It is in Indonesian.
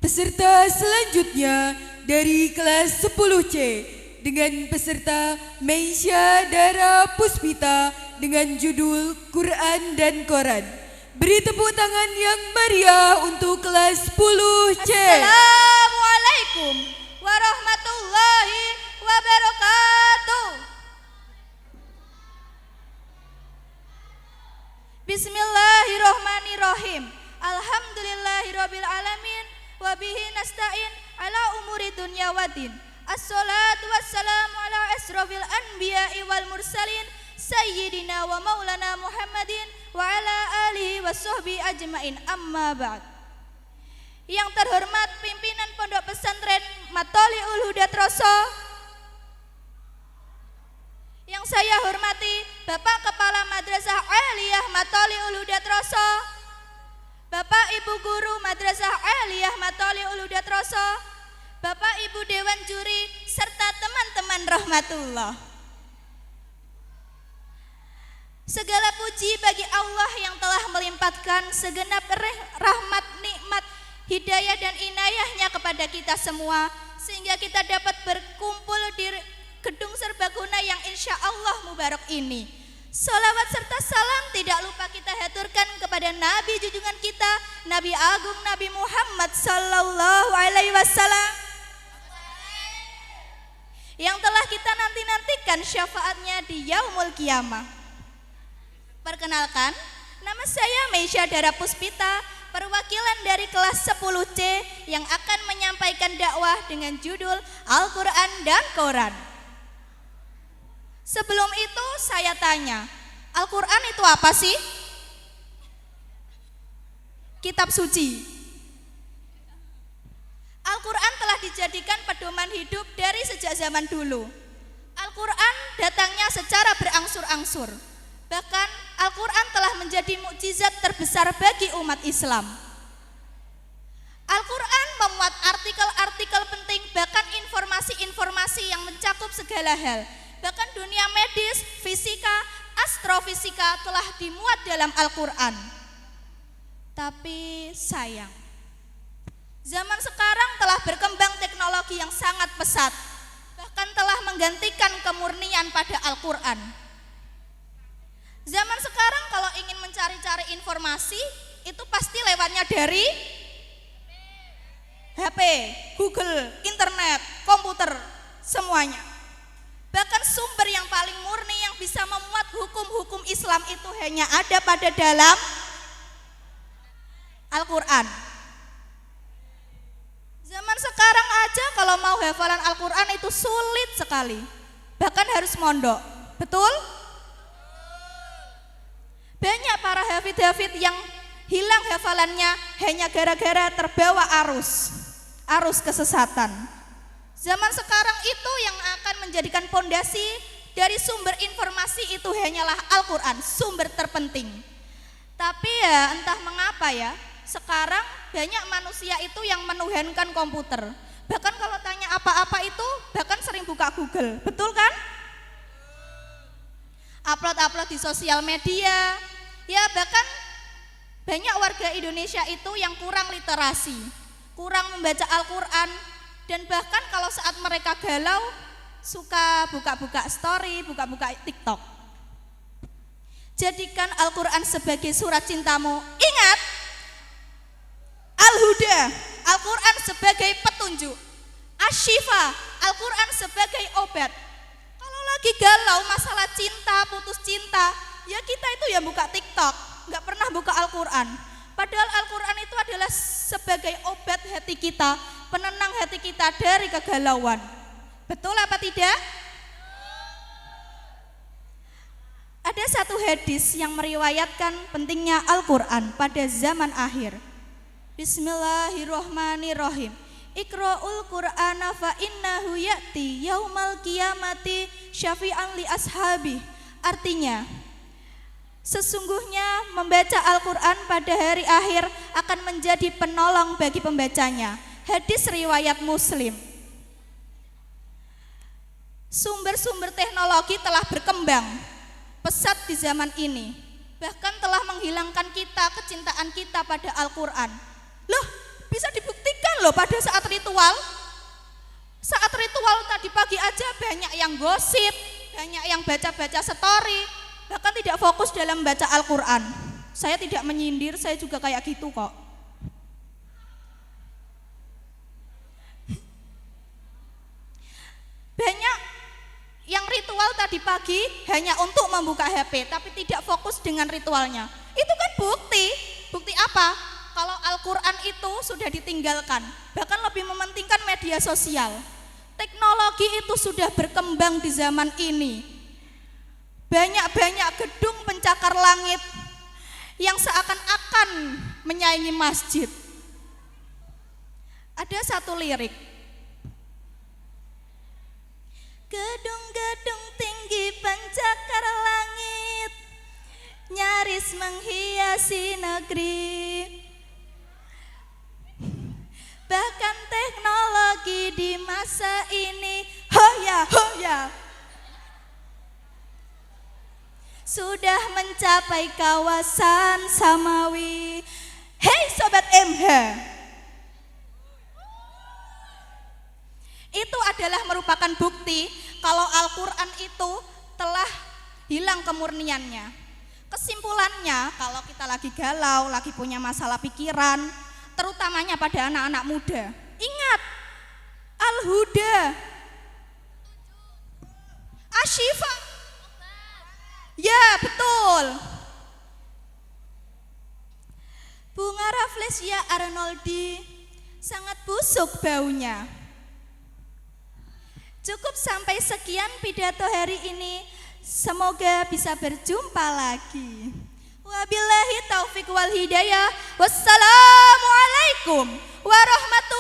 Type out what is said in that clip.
Peserta selanjutnya dari kelas 10C dengan peserta Meisya Dara Puspita dengan judul Quran dan Koran. Beri tepuk tangan yang meriah untuk kelas 10C. Assalamualaikum warahmatullahi wabarakatuh. Bismillahirrohmanirrohim. Alhamdulillahirabbil alamin. Wabihi nasta'in ala umuri dunya waddin. Assalatu wassalamu ala asrofil anbiya'i wal mursalin Sayyidina wa maulana Muhammadin wa ala alihi wa sahbihi ajmain, amma ba'd. Yang terhormat pimpinan Pondok Pesantren Matholiul Huda Troso, yang saya hormati Bapak Kepala Madrasah Aliyah Matholiul Huda Troso, Bapak Ibu Guru Madrasah Aliyah Matholiul Huda Troso, Bapak Ibu Dewan Juri, serta teman-teman rahmatullah. Segala puji bagi Allah yang telah melimpahkan segenap rahmat, nikmat, hidayah dan inayahnya kepada kita semua, sehingga kita dapat berkumpul di gedung serbaguna yang insya Allah mubarak ini. Salawat serta salam tidak lupa kita haturkan kepada Nabi junjungan kita, Nabi Agung Nabi Muhammad Sallallahu Alaihi Wasallam, yang telah kita nanti-nantikan syafaatnya di yaumul qiyamah. Perkenalkan, nama saya Meisya Dara Puspita, perwakilan dari kelas 10C yang akan menyampaikan dakwah dengan judul Al-Quran dan Koran. Sebelum itu saya tanya, Al-Quran itu apa sih? Kitab suci. Al-Quran telah dijadikan pedoman hidup dari sejak zaman dulu. Al-Quran datangnya secara berangsur-angsur. Bahkan Al-Quran telah menjadi mukjizat terbesar bagi umat Islam. Al-Quran memuat artikel-artikel penting, bahkan informasi-informasi yang mencakup segala hal. Bahkan dunia medis, fisika, astrofisika telah dimuat dalam Al-Quran. Tapi sayang, zaman sekarang telah berkembang teknologi yang sangat pesat, bahkan telah menggantikan kemurnian pada Al-Quran. Zaman sekarang kalau ingin mencari-cari informasi, itu pasti lewatnya dari HP, Google, internet, komputer, semuanya. Bahkan sumber yang paling murni yang bisa memuat hukum-hukum Islam itu hanya ada pada dalam Al-Quran. Zaman sekarang aja kalau mau hafalan Al-Quran itu sulit sekali, bahkan harus mondok. Betul? Banyak para hafid-hafid yang hilang hafalannya hanya gara-gara terbawa arus kesesatan. Zaman sekarang itu yang akan menjadikan pondasi dari sumber informasi itu hanyalah Al-Quran, sumber terpenting. Tapi ya entah mengapa ya, sekarang banyak manusia itu yang menuhankan komputer. Bahkan kalau tanya apa-apa itu bahkan sering buka Google, betul kan? Upload di sosial media. Ya bahkan banyak warga Indonesia itu yang kurang literasi, kurang membaca Al-Quran, dan bahkan kalau saat mereka galau suka buka-buka story, buka-buka TikTok. Jadikan Al-Quran sebagai surat cintamu. Ingat, Al-Huda, Al-Quran sebagai petunjuk. Asy-Syifa, Al-Quran sebagai obat. Kalau lagi galau masalah cinta, putus cinta, ya kita itu ya buka TikTok, nggak pernah buka Al-Quran. Padahal Al-Quran itu adalah sebagai obat hati kita, penenang hati kita dari kegalauan. Betul apa tidak? Ada satu hadis yang meriwayatkan pentingnya Al-Quran pada zaman akhir. Bismillahirrohmanirrohim. Iqra'ul Qur'ana fa innahu ya'ti yaumal qiyamati syafi'an li ashabi. Artinya, sesungguhnya membaca Al-Quran pada hari akhir akan menjadi penolong bagi pembacanya. Hadis riwayat Muslim. Sumber-sumber teknologi telah berkembang pesat di zaman ini, bahkan telah menghilangkan kita kecintaan kita pada Al-Quran. Loh, bisa dibuktikan loh pada saat ritual. Saat ritual tadi pagi aja banyak yang gosip, banyak yang baca-baca story, bahkan tidak fokus dalam baca Al-Quran. Saya tidak menyindir, saya juga kayak gitu kok. Banyak yang ritual tadi pagi hanya untuk membuka HP, tapi tidak fokus dengan ritualnya. Itu kan bukti. Bukti apa? Kalau Al-Quran itu sudah ditinggalkan, bahkan lebih mementingkan media sosial. Teknologi itu sudah berkembang di zaman ini. Banyak-banyak gedung pencakar langit yang seakan-akan menyaingi masjid. Ada satu lirik. Gedung-gedung tinggi pencakar langit nyaris menghiasi negeri. Bahkan teknologi di masa ini hoya sudah mencapai kawasan samawi. Hei Sobat MH, itu adalah merupakan bukti kalau Al-Quran itu telah hilang kemurniannya. Kesimpulannya, kalau kita lagi galau, lagi punya masalah pikiran, terutamanya pada anak-anak muda, ingat Al-Huda, Ashifa. Ya betul. Bunga Rafflesia arnoldi sangat busuk baunya. Cukup sampai sekian pidato hari ini. Semoga bisa berjumpa lagi. Wabillahi taufik wal hidayah. Wassalamualaikum warahmatullahi